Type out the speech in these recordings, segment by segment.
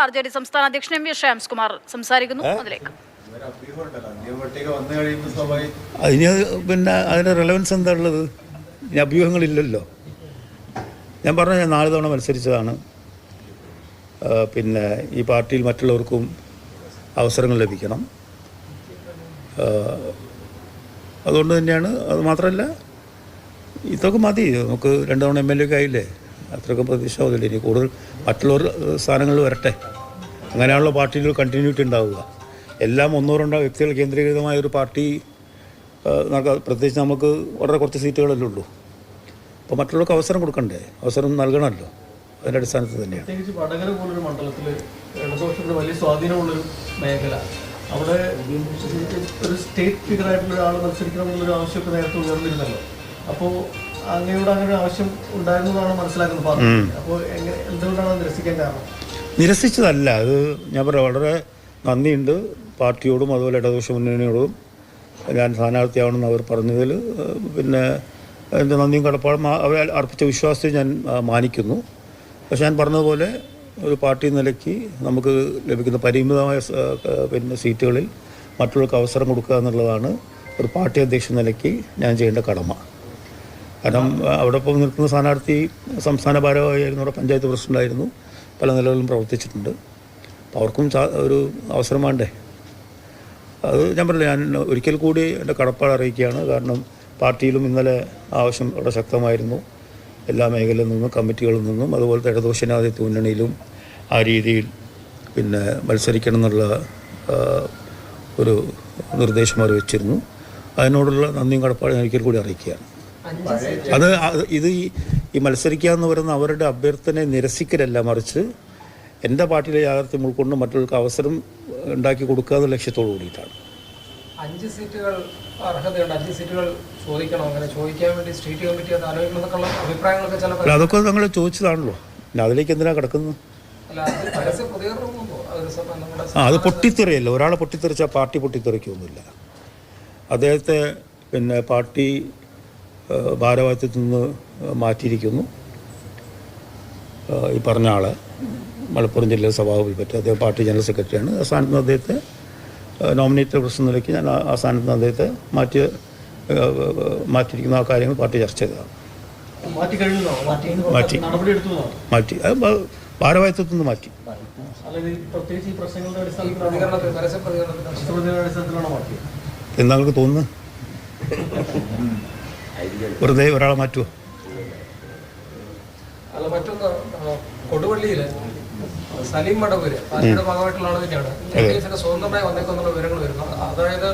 RJD സംസ്ഥാന അധ്യക്ഷൻ M V ശ്യാംസ്കുമാർ സംസാരിക്കുന്നു. അതിലേക്ക് അതിന് പിന്നെ അതിൻ്റെ റെലവൻസ് എന്താ ഉള്ളത്? ഇനി അഭ്യൂഹങ്ങളില്ലല്ലോ. ഞാൻ പറഞ്ഞ ഞാൻ 4 തവണ മത്സരിച്ചതാണ്. പിന്നെ ഈ പാർട്ടിയിൽ മറ്റുള്ളവർക്കും അവസരങ്ങൾ ലഭിക്കണം. അതുകൊണ്ട് തന്നെയാണ്. അത് മാത്രമല്ല, ഇതൊക്കെ മതി. നമുക്ക് 2 തവണ MLA ഒക്കെ ആയില്ലേ, അത്രയൊക്കെ പ്രതീക്ഷ ആവില്ല. ഇനി കൂടുതൽ മറ്റുള്ളവർ സ്ഥാനങ്ങളിൽ വരട്ടെ. അങ്ങനെയാണല്ലോ പാർട്ടിയിൽ കണ്ടിന്യൂറ്റി ഉണ്ടാവുക. എല്ലാം 1-2 വ്യക്തികൾ കേന്ദ്രീകൃതമായ ഒരു പാർട്ടി, പ്രത്യേകിച്ച് നമുക്ക് വളരെ കുറച്ച് സീറ്റുകളല്ലേ ഉള്ളൂ. അപ്പോൾ മറ്റുള്ളവർക്ക് അവസരം കൊടുക്കണ്ടേ? അവസരം നൽകണമല്ലോ. അതിൻ്റെ അടിസ്ഥാനത്തിൽ തന്നെയാണ്. പ്രത്യേകിച്ച് വടകര പോലൊരു മണ്ഡലത്തിൽ ഇടതുപക്ഷത്തിന് വലിയ സ്വാധീനമുള്ളൊരു മേഖല, അവിടെ ഒരു സ്റ്റേറ്റ് ഫിഗറായിട്ടുള്ള ഒരാൾ മത്സരിക്കണം എന്നുള്ളൊരു ആവശ്യമൊക്കെ നേരത്തെ ഉയർന്നിരുന്നല്ലോ. അപ്പോൾ അങ്ങനെയുള്ള അങ്ങനെ ആവശ്യം ഉണ്ടായിരുന്നതാണ് മനസ്സിലാക്കുന്നത് പാർട്ടി. അപ്പോൾ എന്തുകൊണ്ടാണ് നിരസിക്കാൻ കാരണം? നിരസിച്ചതല്ല, അത് ഞാൻ പറയാം. വളരെ നന്ദിയുണ്ട് പാർട്ടിയോടും അതുപോലെ ഇടതുപക്ഷ മുന്നണിയോടും. ഞാൻ സ്ഥാനാർത്ഥിയാവണമെന്ന് അവർ പറഞ്ഞതിൽ പിന്നെ എൻ്റെ നന്ദിയും കടപ്പാടും അവർ അർപ്പിച്ച വിശ്വാസത്തെ ഞാൻ മാനിക്കുന്നു. പക്ഷെ ഞാൻ പറഞ്ഞതുപോലെ ഒരു പാർട്ടി നിലയ്ക്ക് നമുക്ക് ലഭിക്കുന്ന പരിമിതമായ പിന്നെ സീറ്റുകളിൽ മറ്റുള്ളവർക്ക് അവസരം കൊടുക്കുക എന്നുള്ളതാണ് ഒരു പാർട്ടി അധ്യക്ഷ നിലയ്ക്ക് ഞാൻ ചെയ്യേണ്ട കടമ. കാരണം അവിടെ ഇപ്പോൾ നിൽക്കുന്ന സ്ഥാനാർത്ഥി സംസ്ഥാന ഭാരവാഹിയായിരുന്നു, അവിടെ പഞ്ചായത്ത് പ്രസിഡൻ്റായിരുന്നു, പല നിലകളിലും പ്രവർത്തിച്ചിട്ടുണ്ട്. അപ്പോൾ അവർക്കും ഒരു അവസരം വേണ്ടേ? അത് ഞാൻ പറഞ്ഞില്ല, ഞാൻ ഒരിക്കൽ കൂടി എൻ്റെ കടപ്പാട് അറിയിക്കുകയാണ്. കാരണം പാർട്ടിയിലും ഇന്നലെ ആവശ്യം വളരെ ശക്തമായിരുന്നു. എല്ലാ മേഖലയിൽ നിന്നും, കമ്മിറ്റികളിൽ നിന്നും, അതുപോലത്തെ ഇടതുപക്ഷ ജനാധിപത്യ മുന്നണിയിലും ആ രീതിയിൽ പിന്നെ മത്സരിക്കണം എന്നുള്ള ഒരു നിർദ്ദേശം അവർ വെച്ചിരുന്നു. അതിനോടുള്ള നന്ദിയും കടപ്പാട് ഞാൻ ഒരിക്കൽ കൂടി അറിയിക്കുകയാണ്. ഇത് ഈ മത്സരിക്കുക എന്ന് പറയുന്ന അവരുടെ അഭ്യർത്ഥനയെ നിരസിക്കലല്ല, മറിച്ച് എൻ്റെ പാർട്ടിയിലെ യാഥാർത്ഥ്യം ഉൾക്കൊണ്ട് മറ്റുള്ളവർക്ക് അവസരം ഉണ്ടാക്കി കൊടുക്കുക എന്ന ലക്ഷ്യത്തോടു കൂടിയിട്ടാണ്. 5 സീറ്റുകൾ അർഹതയുണ്ട്, 5 സീറ്റുകൾ ചോദിക്കണം. അങ്ങനെ ചോദിക്കാൻ വേണ്ടി സ്റ്റേറ്റ് കമ്മിറ്റി അത് ആലോചിക്കണമെന്നൊക്കെയുള്ള അഭിപ്രായങ്ങളൊക്കെ ചില അതൊക്കെ നിങ്ങൾ ചോദിച്ചതാണല്ലോ. പിന്നെ അതിലേക്ക് എന്തിനാണ് കിടക്കുന്നത്? അത് പൊട്ടിത്തെറിയല്ലോ. ഒരാളെ പൊട്ടിത്തെറിച്ചാൽ പാർട്ടി പൊട്ടിത്തെറിക്കൊന്നുമില്ല. അദ്ദേഹത്തെ പിന്നെ പാർട്ടി ഭാരവാഹിത്വത്തിൽ നിന്ന് മാറ്റിയിരിക്കുന്നു. ഈ പറഞ്ഞ ആളെ മലപ്പുറം ജില്ലയിലെ സഭാപതി പറ്റി അദ്ദേഹം പാർട്ടി ജനറൽ സെക്രട്ടറിയാണ്. ആ സ്ഥാനത്ത് നിന്ന് അദ്ദേഹത്തെ നോമിനേറ്റഡ് പ്രസിഡന്റ് നിലയ്ക്ക് ഞാൻ ആ സ്ഥാനത്ത് നിന്ന് അദ്ദേഹത്തെ മാറ്റിയിരിക്കുന്ന ആ കാര്യങ്ങൾ പാർട്ടി ചർച്ച ചെയ്തതാണ്. മാറ്റി അത് ഭാരവാഹിത്വത്തിൽ നിന്ന് മാറ്റി. എന്താ നിങ്ങൾക്ക് തോന്നുന്നു? വെറുതെ ഒരാളെ മാറ്റുമോ? അല്ല, മറ്റൊന്ന് കൊടുവള്ളിയില് സലീം മടവൂര് പാർട്ടിയുടെ ഭാഗമായിട്ടുള്ള ആൾ തന്നെയാണ് സ്വതന്ത്രമായി വന്നേക്കുന്നുള്ള വിവരങ്ങൾ വരുന്നു. അതായത്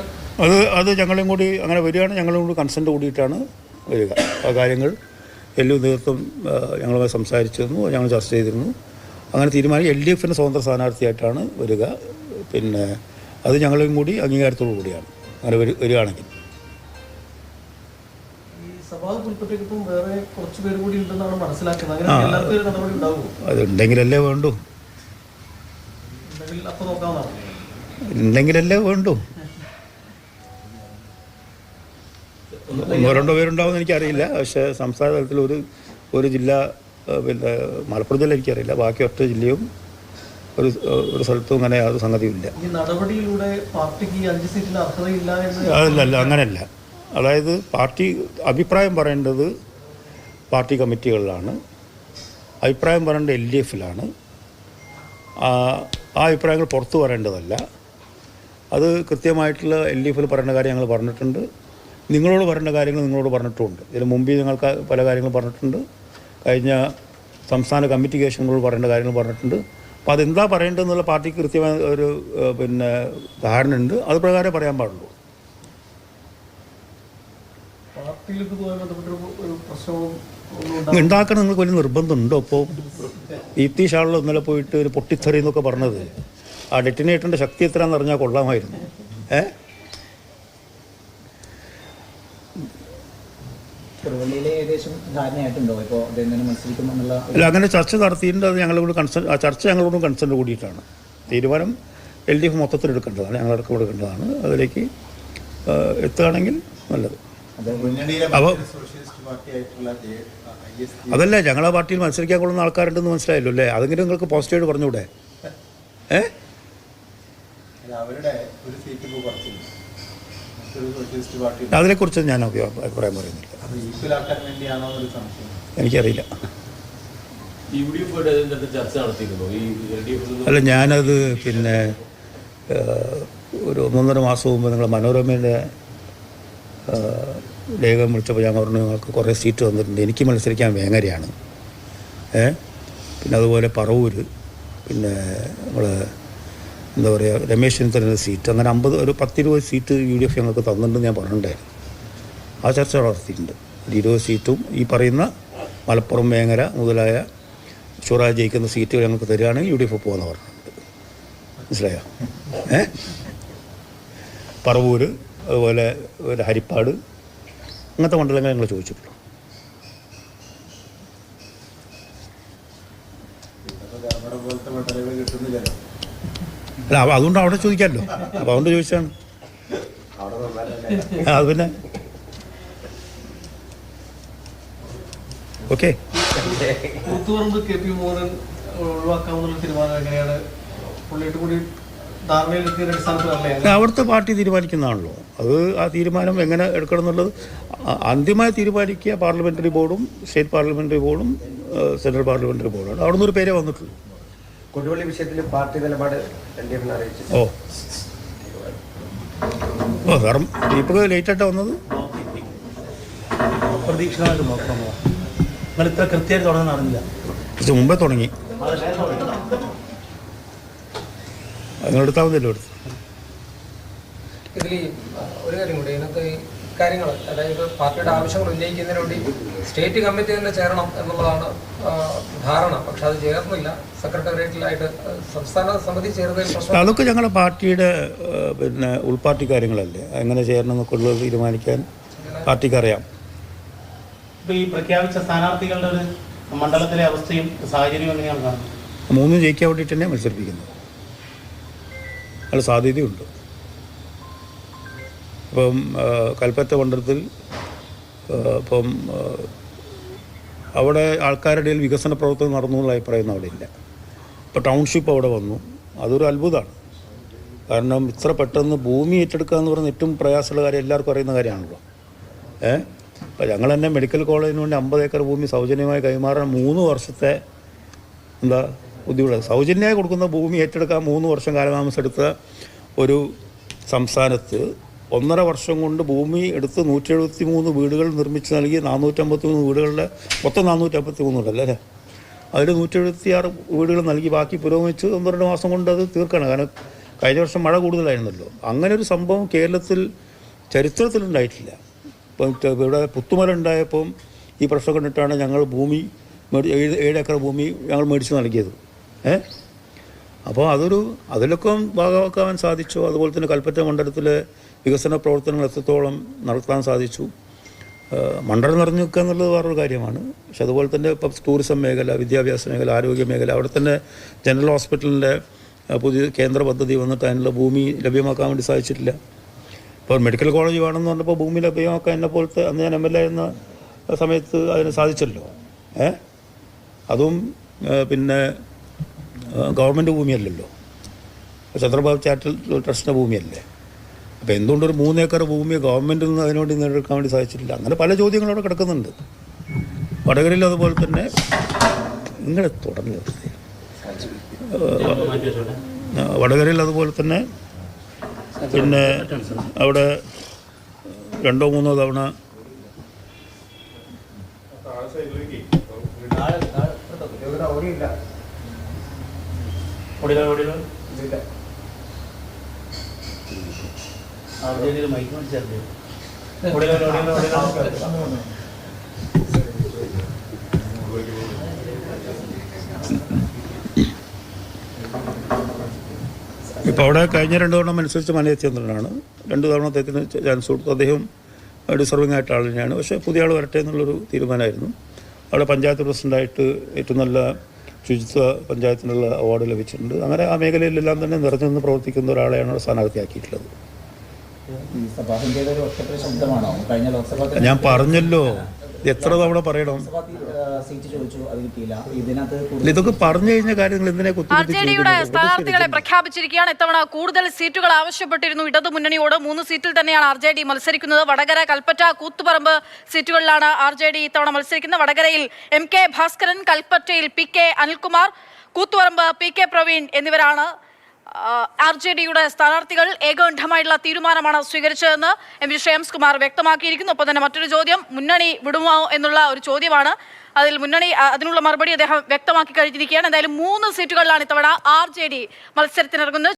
അത് ഞങ്ങളെയും കൂടി അങ്ങനെ വരികയാണ്. ഞങ്ങളും കൂടി കൺസെൻറ്റ് കൂടിയിട്ടാണ് വരിക. ആ കാര്യങ്ങൾ എല്ലാ നേതൃത്വം ഞങ്ങളുമായി സംസാരിച്ചിരുന്നു, ഞങ്ങൾ ചർച്ച ചെയ്തിരുന്നു. അങ്ങനെ തീരുമാനിച്ച് LDFൻ്റെ സ്വതന്ത്ര സ്ഥാനാർത്ഥിയായിട്ടാണ് വരിക. പിന്നെ അത് ഞങ്ങളെയും കൂടി അംഗീകാരത്തോടു കൂടിയാണ് അങ്ങനെ വരികയാണെങ്കിൽ. അതുണ്ടെങ്കിലല്ലേ വേണ്ടൂ. ഉണ്ടെങ്കിലല്ലേ വേണ്ടൂ. 1-2 പേരുണ്ടാവുമെന്ന് എനിക്കറിയില്ല. പക്ഷേ സംസ്ഥാന തലത്തിൽ ഒരു ജില്ല, പിന്നെ മലപ്പുറം ജില്ല എനിക്കറിയില്ല. ബാക്കി ഒറ്റ ജില്ലയും ഒരു സ്ഥലത്തും അങ്ങനെ യാതൊരു സംഗതിയുമില്ല. അതല്ല, അങ്ങനെയല്ല. അതായത് പാർട്ടി അഭിപ്രായം പറയേണ്ടത് പാർട്ടി കമ്മിറ്റികളിലാണ്, അഭിപ്രായം പറയേണ്ടത് LDFലാണ്. ആ അഭിപ്രായങ്ങൾ പുറത്തു പറയേണ്ടതല്ല. അത് കൃത്യമായിട്ടുള്ള LDFൽ പറയേണ്ട കാര്യം ഞങ്ങൾ പറഞ്ഞിട്ടുണ്ട്. നിങ്ങളോട് പറയേണ്ട കാര്യങ്ങൾ നിങ്ങളോട് പറഞ്ഞിട്ടുമുണ്ട്. ഇതിന് മുമ്പ് ഞങ്ങൾക്ക് പല കാര്യങ്ങളും പറഞ്ഞിട്ടുണ്ട്. കഴിഞ്ഞ സംസ്ഥാന കമ്മിറ്റി കേസുകളോട് പറയേണ്ട കാര്യങ്ങൾ പറഞ്ഞിട്ടുണ്ട്. അപ്പോൾ അതെന്താ പറയേണ്ടതെന്നുള്ള പാർട്ടിക്ക് കൃത്യമായ ഒരു പിന്നെ ധാരണ ഉണ്ട്. അത് പ്രകാരം പറയാൻ പാടുള്ളൂ. ഉണ്ടാക്കണം നിങ്ങൾക്ക് വലിയ നിർബന്ധമുണ്ടോ? അപ്പോൾ ഈത്തി ഷാളിൽ ഇന്നലെ പോയിട്ട് ഒരു പൊട്ടിത്തെറി എന്നൊക്കെ പറഞ്ഞത്, ആ ഡെറ്റിനേറ്ററിൻ്റെ ശക്തി എത്രയാണെന്ന് അറിഞ്ഞാൽ കൊള്ളാമായിരുന്നു. അല്ല, അങ്ങനെ ചർച്ച നടത്തിയിട്ടുണ്ട്. അത് ഞങ്ങളോട് ചർച്ച ഞങ്ങളോടും കൺസെൻറ്റ് കൂടിയിട്ടാണ്. തീരുമാനം LDF മൊത്തത്തിൽ എടുക്കേണ്ടതാണ്, ഞങ്ങളടക്കം എടുക്കേണ്ടതാണ്. അതിലേക്ക് എത്തുകയാണെങ്കിൽ നല്ലത്. അതല്ല, ഞങ്ങളെ പാർട്ടിയിൽ മത്സരിക്കാൻ കൊള്ളുന്ന ആൾക്കാരുണ്ടെന്ന് മനസ്സിലായല്ലോ അല്ലേ? അതെങ്കിലും നിങ്ങൾക്ക് പോസിറ്റീവായിട്ട് പറഞ്ഞുകൂടെ? അവരുടെ ഒരു സീറ്റ് ഇപ്പോൾ കുറച്ചില്ല. മറ്റൊരു സോഷ്യലിസ്റ്റ് പാർട്ടി അതിനെക്കുറിച്ച് ഞാൻ അഭിപ്രായം പറയുന്നില്ല. അത് ഈക്വലാക്കാൻ വേണ്ടിയാണോ എന്നൊരു സംശയം. എനിക്കറിയില്ല. ചർച്ച നടത്തിയിരുന്നു ഈ അല്ല, ഞാനത് പിന്നെ ഒരു 1.5 മാസം മുമ്പ് നിങ്ങൾ മനോരമയുടെ ലേഖനം വിളിച്ചപ്പോൾ ഞാൻ പറഞ്ഞു നിങ്ങൾക്ക് കുറേ സീറ്റ് വന്നിട്ടുണ്ട്. എനിക്ക് മത്സരിക്കാൻ വേങ്ങരയാണ്, പിന്നെ അതുപോലെ പറവൂർ, പിന്നെ നമ്മൾ എന്താ പറയുക രമേശ് ചെന്നിത്തലയുടെ സീറ്റ്, അങ്ങനെ 10-20 സീറ്റ് UDF ഞങ്ങൾക്ക് തന്നിട്ടുണ്ടെന്ന് ഞാൻ പറഞ്ഞിട്ടുണ്ടായിരുന്നു. ആ ചർച്ച നടത്തിയിട്ടുണ്ട്. 20 സീറ്റും ഈ പറയുന്ന മലപ്പുറം, വേങ്ങര മുതലായ ഷുറായി ജയിക്കുന്ന സീറ്റുകൾ ഞങ്ങൾക്ക് തരികയാണെങ്കിൽ UDF പോകുമെന്ന് പറഞ്ഞിട്ടുണ്ട്. മനസ്സിലായോ? പറവൂർ, അതുപോലെ ഹരിപ്പാട്, അങ്ങനത്തെ മണ്ഡലങ്ങൾ ഞങ്ങൾ ചോദിച്ചിട്ടുള്ളൂ. പോലത്തെ മണ്ഡലങ്ങൾ കിട്ടുന്നില്ലല്ലോ. അല്ല, അതുകൊണ്ട് അവിടെ ചോദിക്കാമല്ലോ. അപ്പോൾ അതുകൊണ്ട് ചോദിച്ചാണ്. അത് പിന്നെ ഓക്കെ. കൂത്തുപറമ്പ് KP മോഹനൻ ഒഴിവാക്കാമെന്നുള്ള തീരുമാനം എങ്ങനെയാണ് പുള്ളിയിട്ട് കൂടി ധാരണയിലെത്തിയ അടിസ്ഥാനത്തിലല്ലേ? അവിടുത്തെ പാർട്ടി തീരുമാനിക്കുന്നതാണല്ലോ. അത് ആ തീരുമാനം എങ്ങനെ എടുക്കണം എന്നുള്ളത് അന്തിമമായി തീരുമാനിക്കുക പാർലമെൻ്ററി ബോർഡും സ്റ്റേറ്റ് പാർലമെൻ്ററി ബോർഡും സെൻട്രൽ പാർലമെൻ്ററി ബോർഡാണ്. അവിടെ നിന്ന് ഒരു പേരേ വന്നിട്ടുള്ളൂ. കൊടുവള്ളി വിഷയത്തിൽ പാർട്ടി നിലപാട് LDF അറിയിച്ചു. സാറും ഇപ്പോൾ ലേറ്റായിട്ടാണ് വന്നത്. പ്രതീക്ഷണമായിട്ട് നോക്കണമോ? നിങ്ങൾ ഇത്ര കൃത്യമായിട്ട് തുടങ്ങാൻ അറിഞ്ഞില്ല. കുറച്ച് മുമ്പേ തുടങ്ങി. അതിനെടുത്താൽ മതിയല്ലോ. എടുത്ത് ഇതിൽ ഒരു കാര്യം കൂടി, ഇതിനകത്ത് ഈ കാര്യങ്ങൾ, അതായത് പാർട്ടിയുടെ ആവശ്യങ്ങൾ ഉന്നയിക്കുന്നതിന് വേണ്ടി സ്റ്റേറ്റ് കമ്മിറ്റി തന്നെ ചേരണം എന്നുള്ളതാണ് ധാരണ. പക്ഷെ അത് ചേർന്നില്ല. സെക്രട്ടേറിയറ്റിലായിട്ട് സംസ്ഥാന സമിതി ചേർന്നതിൽ പ്രശ്നം. അതൊക്കെ ഞങ്ങളുടെ പാർട്ടിയുടെ പിന്നെ ഉൾപാർട്ടി കാര്യങ്ങളല്ലേ. എങ്ങനെ ചേരണം എന്നൊക്കെ ഉള്ളത് തീരുമാനിക്കാൻ പാർട്ടിക്ക് അറിയാം. ഇപ്പോൾ ഈ പ്രഖ്യാപിച്ച സ്ഥാനാർത്ഥികളുടെ ഒരു മണ്ഡലത്തിലെ അവസ്ഥയും സാഹചര്യവും എങ്ങനെയാണ് കാണുന്നത്? 3 ജയിക്കാൻ വേണ്ടിയിട്ട് തന്നെ മത്സരിപ്പിക്കുന്നത്. അത് സാധ്യതയുണ്ട്. ഇപ്പം കൽപ്പറ്റ മണ്ഡലത്തിൽ ഇപ്പം അവിടെ ആൾക്കാരുടെ ഇടയിൽ വികസന പ്രവർത്തനം നടന്നു എന്നുള്ള അഭിപ്രായം അവിടെ ഇല്ല. ഇപ്പോൾ ടൗൺഷിപ്പ് അവിടെ വന്നു. അതൊരു അത്ഭുതമാണ്. കാരണം ഇത്ര പെട്ടെന്ന് ഭൂമി ഏറ്റെടുക്കുക എന്ന് പറയുന്ന ഏറ്റവും പ്രയാസമുള്ള കാര്യം എല്ലാവർക്കും അറിയുന്ന കാര്യമാണല്ലോ. അപ്പോൾ ഞങ്ങൾ തന്നെ മെഡിക്കൽ കോളേജിന് വേണ്ടി 50 ഏക്കർ ഭൂമി സൗജന്യമായി കൈമാറാൻ 3 വർഷത്തെ ബുദ്ധിമുട്ട്. സൗജന്യമായി കൊടുക്കുന്ന ഭൂമി ഏറ്റെടുക്കാൻ 3 വർഷം കാലതാമസം എടുത്ത ഒരു സംസ്ഥാനത്ത് 1.5 വർഷം കൊണ്ട് ഭൂമി എടുത്ത് 173 വീടുകൾ നിർമ്മിച്ച് നൽകി 453 വീടുകളുടെ മൊത്തം 453 ഉണ്ടല്ലേ, അതിൽ 176 വീടുകൾ നൽകി ബാക്കി പുരോഗമിച്ച് 1-2 മാസം കൊണ്ട് അത് തീർക്കണം. കാരണം കഴിഞ്ഞ വർഷം മഴ കൂടുതലായിരുന്നല്ലോ. അങ്ങനെ ഒരു സംഭവം കേരളത്തിൽ ചരിത്രത്തിലുണ്ടായിട്ടില്ല. ഇപ്പം ഇവിടെ പുത്തുമല ഉണ്ടായപ്പം ഈ പ്രശ്നം കണ്ടിട്ടാണ് ഞങ്ങൾ ഭൂമി 7 ഏക്കർ ഭൂമി ഞങ്ങൾ മേടിച്ച് നൽകിയത്. അപ്പോൾ അതിലൊക്കെ ഭാഗമാക്കാൻ സാധിച്ചു. അതുപോലെ തന്നെ കൽപ്പറ്റ മണ്ഡലത്തിലെ വികസന പ്രവർത്തനങ്ങൾ എത്രത്തോളം നടത്താൻ സാധിച്ചു. മണ്ഡലം നിറഞ്ഞു നിൽക്കുക എന്നുള്ളത് വേറൊരു കാര്യമാണ്. പക്ഷെ അതുപോലെ തന്നെ ഇപ്പം ടൂറിസം മേഖല, വിദ്യാഭ്യാസ മേഖല, ആരോഗ്യ മേഖല, അവിടെ തന്നെ ജനറൽ ഹോസ്പിറ്റലിൻ്റെ പുതിയ കേന്ദ്ര പദ്ധതി വന്നിട്ട് അതിനുള്ള ഭൂമി ലഭ്യമാക്കാൻ വേണ്ടി സാധിച്ചിട്ടില്ല. ഇപ്പോൾ മെഡിക്കൽ കോളേജ് വേണമെന്ന് പറഞ്ഞപ്പോൾ ഭൂമി ലഭ്യമാക്കാൻ എന്നെ പോലത്തെ അന്ന് ഞാൻ MLA ആയിരുന്ന സമയത്ത് അതിന് സാധിച്ചല്ലോ. അതും പിന്നെ ഗവൺമെൻറ് ഭൂമിയല്ലല്ലോ, ചന്ദ്രബാബു ചാരിറ്റബിൾ ട്രസ്റ്റിൻ്റെ ഭൂമിയല്ലേ. അപ്പോൾ എന്തുകൊണ്ടൊരു 3 ഏക്കർ ഭൂമി ഗവൺമെൻറ്റിൽ നിന്ന് അതിനുവേണ്ടി നേടിയെടുക്കാൻ വേണ്ടി സാധിച്ചിട്ടില്ല? അങ്ങനെ പല ചോദ്യങ്ങളും അവിടെ കിടക്കുന്നുണ്ട്. വടകരയിൽ അതുപോലെ തന്നെ ഇങ്ങനെ തുടങ്ങി. വടകരയിൽ അതുപോലെ തന്നെ പിന്നെ അവിടെ 2-3 തവണ ഇപ്പോൾ അവിടെ കഴിഞ്ഞ 2 തവണ മത്സരിച്ച് മനയച്ചന്ദ്രനാണ്. 2 തവണ അദ്ദേഹത്തിന് ചാൻസ് കൊടുത്തു. അദ്ദേഹം ഡിസർവിംഗ് ആയിട്ട് ആൾ തന്നെയാണ്. പക്ഷേ പുതിയ ആൾ വരട്ടെ എന്നുള്ളൊരു തീരുമാനമായിരുന്നു. അവിടെ പഞ്ചായത്ത് പ്രസിഡൻ്റായിട്ട് ഏറ്റവും നല്ല ശുചിത്വ പഞ്ചായത്തിനുള്ള അവാർഡ് ലഭിച്ചിട്ടുണ്ട്. അങ്ങനെ ആ മേഖലയിലെല്ലാം തന്നെ നിറഞ്ഞു നിന്ന് പ്രവർത്തിക്കുന്ന ഒരാളെയാണ് അവിടെ സ്ഥാനാർത്ഥിയാക്കിയിട്ടുള്ളത്. ഞാൻ പറഞ്ഞല്ലോ, എത്ര തവണ പറയണം? സീറ്റ് ചോദിച്ചു, അത് കിട്ടിയില്ല. ഇതിനകത്ത് ഇതൊക്കെ പറഞ്ഞു കഴിഞ്ഞ കാര്യങ്ങൾ എന്തിനെ RJDയുടെ സ്ഥാനാർത്ഥികളെ പ്രഖ്യാപിച്ചിരിക്കുകയാണ്. ഇത്തവണ കൂടുതൽ സീറ്റുകൾ ആവശ്യപ്പെട്ടിരുന്നു ഇടതു മുന്നണിയോട്. 3 സീറ്റിൽ തന്നെയാണ് RJD മത്സരിക്കുന്നത്. വടകര, കൽപ്പറ്റ, കൂത്തുപറമ്പ് സീറ്റുകളിലാണ് RJD ഇത്തവണ മത്സരിക്കുന്നത്. വടകരയിൽ MK ഭാസ്കരൻ, കൽപ്പറ്റയിൽ PK അനിൽകുമാർ, കൂത്തുപറമ്പ് PK പ്രവീൺ എന്നിവരാണ് RJDയുടെ സ്ഥാനാർത്ഥികൾ. ഏകകണ്ഠമായിട്ടുള്ള തീരുമാനമാണ് സ്വീകരിച്ചതെന്ന് MP ശ്രേംസ് കുമാർ വ്യക്തമാക്കിയിരിക്കുന്നു. ഒപ്പം തന്നെ മറ്റൊരു ചോദ്യം, മുന്നണി വിടുമോ എന്നുള്ള ഒരു ചോദ്യമാണ്. അതിനുള്ള മറുപടി അദ്ദേഹം വ്യക്തമാക്കി കഴിഞ്ഞിരിക്കുകയാണ്. എന്തായാലും 3 സീറ്റുകളിലാണ് ഇത്തവണ RJD മത്സരത്തിനിറങ്ങുന്നത്.